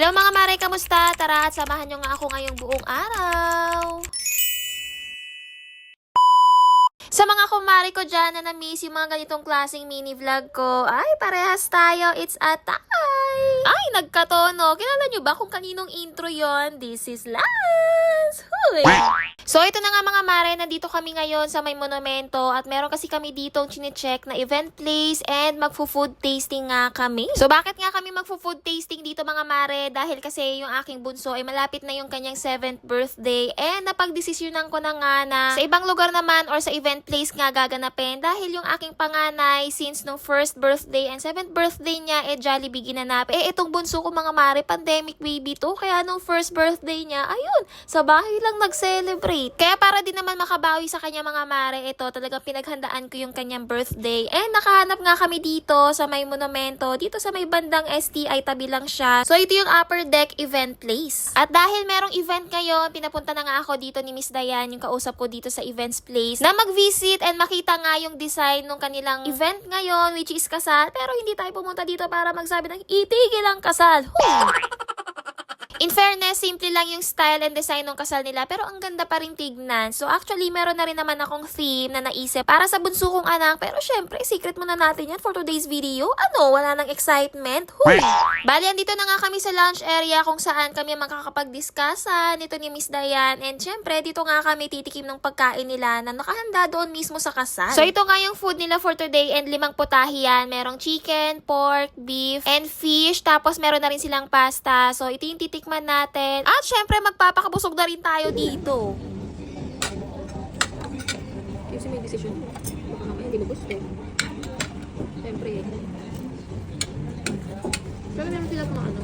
Hello mga mare, kamusta? Tara at samahan nyo nga ako ngayong buong araw. Sa mga kumari ko dyan na na-miss yung mga ganitong klaseng mini vlog ko, ay parehas tayo, it's a tie! Ay, nagkatono. Kilala nyo ba kung kaninong intro yon? This is Lance! Huy! So ito na nga mga mare, nandito kami ngayon sa may monumento at meron kasi kami ditong chine-check na event place and magfo-food tasting nga kami. So bakit nga kami magfo-food tasting dito mga mare? Dahil kasi yung aking bunso ay malapit na yung kanyang 7th birthday and napagdesisyonan ko na nga na sa ibang lugar naman or sa event place nga gaganapin dahil yung aking panganay since nung 1st birthday and 7th birthday niya Jollibee ginanap. Itong bunso ko mga mare, pandemic baby to, kaya nung 1st birthday niya, ayun, sa bahay lang nag-celebrate. Kaya para din naman makabawi sa kanya mga mare, ito talagang pinaghandaan ko yung kanyang birthday. And nakahanap nga kami dito sa may monumento, dito sa may bandang STI, tabi lang siya. So ito yung upper deck event place. At dahil merong event ngayon, pinapunta na nga ako dito ni Miss Dayan, yung kausap ko dito sa events place, na mag-visit and makita nga yung design ng kanilang event ngayon, which is kasal. Pero hindi tayo pumunta dito para magsabi ng itigil ang kasal. In fairness, simple lang yung style and design ng kasal nila pero ang ganda pa rin tignan. So actually, meron na rin naman akong theme na naisip para sa bunso kong anak. Pero syempre, secret muna natin yan for today's video. Ano, wala nang excitement? Huy! Bali, andito na nga kami sa lunch area kung saan kami makakapag-discussan nito ni Miss Dayan. And syempre, dito nga kami titikim ng pagkain nila na nakahanda doon mismo sa kasal. So ito nga yung food nila for today and 5 putahe yan. Merong chicken, pork, beef, and fish. Tapos meron na rin silang pasta. So ito yung titikman natin. At syempre, magpapakabusog na rin tayo dito. Kasi may decision. Baka mamaya hindi mo gusto. Syempre. Pero meron sila mga ano.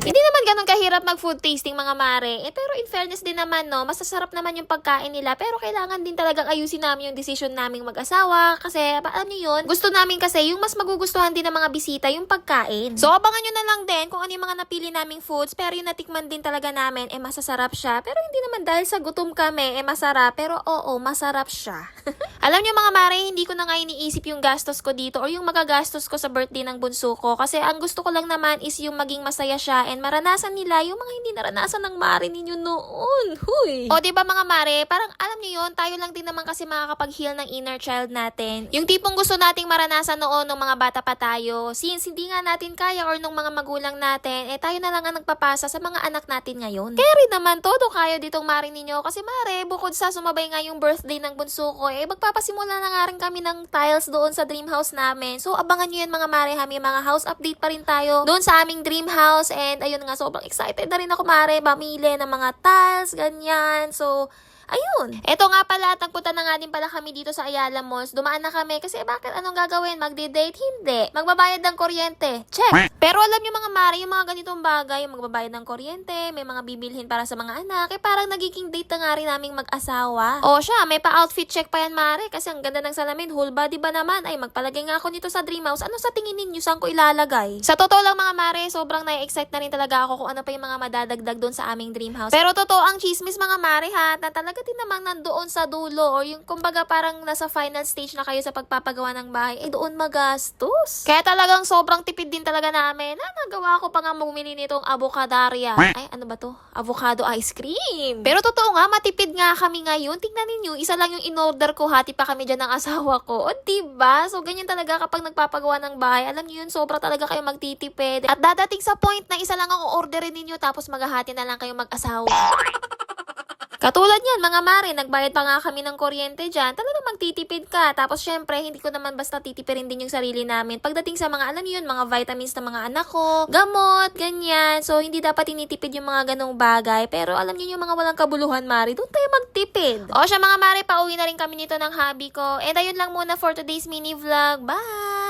Hindi naman ganun kahirap mag-food tasting mga mare. Pero in fairness din naman, no, masasarap naman yung pagkain nila. Pero kailangan din talagang ayusin namin yung decision naming mag-asawa. Kasi, ano yun? Gusto namin kasi yung mas magugustuhan din ng mga bisita yung pagkain. So, abangan nyo na lang din kung ano yung mga napili naming foods. Pero yung natikman din talaga namin, masasarap siya. Pero hindi naman dahil sa gutom kami, masarap. Pero oo, masarap siya. Alam nyo mga mare, hindi ko na nga iniisip yung gastos ko dito or yung magagastos ko sa birthday ng bunso ko. Kasi ang gusto ko lang naman is yung maging masaya siya and maranasan nila yung mga hindi naranasan ng mare ninyo noon. Huy! O diba mga mare, parang alam nyo yun, tayo lang din naman kasi makakapag-heal ng inner child natin. Yung tipong gusto nating maranasan noon nung mga bata pa tayo. Since hindi nga natin kaya or nung mga magulang natin, tayo na lang ang nagpapasa sa mga anak natin ngayon. Kaya rin naman, todo kayo ditong mare ninyo. Kasi mare, bukod sa sumabay nga yung birthday ng bunso ko, magpapasimula na nga rin kami ng tiles doon sa dream house namin. So abangan nyo yan mga mare, may mga house update pa rin tayo doon sa aming dream house. And ayun nga, sobrang excited na rin ako mare, mamili ng mga tiles, ganyan. So, ayun. Eto nga pala, nagpunta na nga din pala kami dito sa Ayala Malls. Dumaan na kami kasi bakit anong gagawin? Magde-date? Hindi. Magbabayad ng kuryente? Check. Pero alam nyo mga mare, yung mga ganitong bagay, yung magbabayad ng kuryente, may mga bibilhin para sa mga anak, parang nagiging date na nga rin naming mag-asawa. O siya, may pa-outfit check pa yan mare kasi ang ganda ng salamin, whole body ba naman? Ay, magpalagay nga ako nito sa dream house. Ano sa tingin ninyo? Saan ko ilalagay? Sa totoo lang mga mare, sobrang na-excite na rin talaga ako kung ano pa yung mga madadagdag doon sa aming dream house. Pero totoo ang chismis mga mare ha, na talaga din namang nandoon sa dulo or yung kumbaga parang nasa final stage na kayo sa pagpapagawa ng bahay, doon magastos. Kaya talagang sobrang tipid din talaga namin. Nagawa ko pa nga bumili nitong avocadoria. Ay, ano ba to? Avocado ice cream. Pero totoo nga, matipid nga kami ngayon. Tingnan ninyo, isa lang yung in-order ko, hati pa kami dyan ng asawa ko. O, diba? So, ganyan talaga kapag nagpapagawa ng bahay. Alam niyo yun, sobra talaga kayo magtitipid. At dadating sa point na isa lang ang orderin ninyo tapos maghahati na lang kayo mag-asawa. Katulad yan, mga mare, nagbayad pa nga kami ng kuryente dyan. Talagang magtitipid ka. Tapos syempre, hindi ko naman basta titipirin din yung sarili namin. Pagdating sa mga, alam yun, mga vitamins ng mga anak ko, gamot, ganyan. So, hindi dapat tinitipid yung mga ganong bagay. Pero alam niyo yung mga walang kabuluhan, mare, doon tayo magtipid. O siya mga mare, pauwi na rin kami nito ng hobby ko. And ayun lang muna for today's mini vlog. Bye!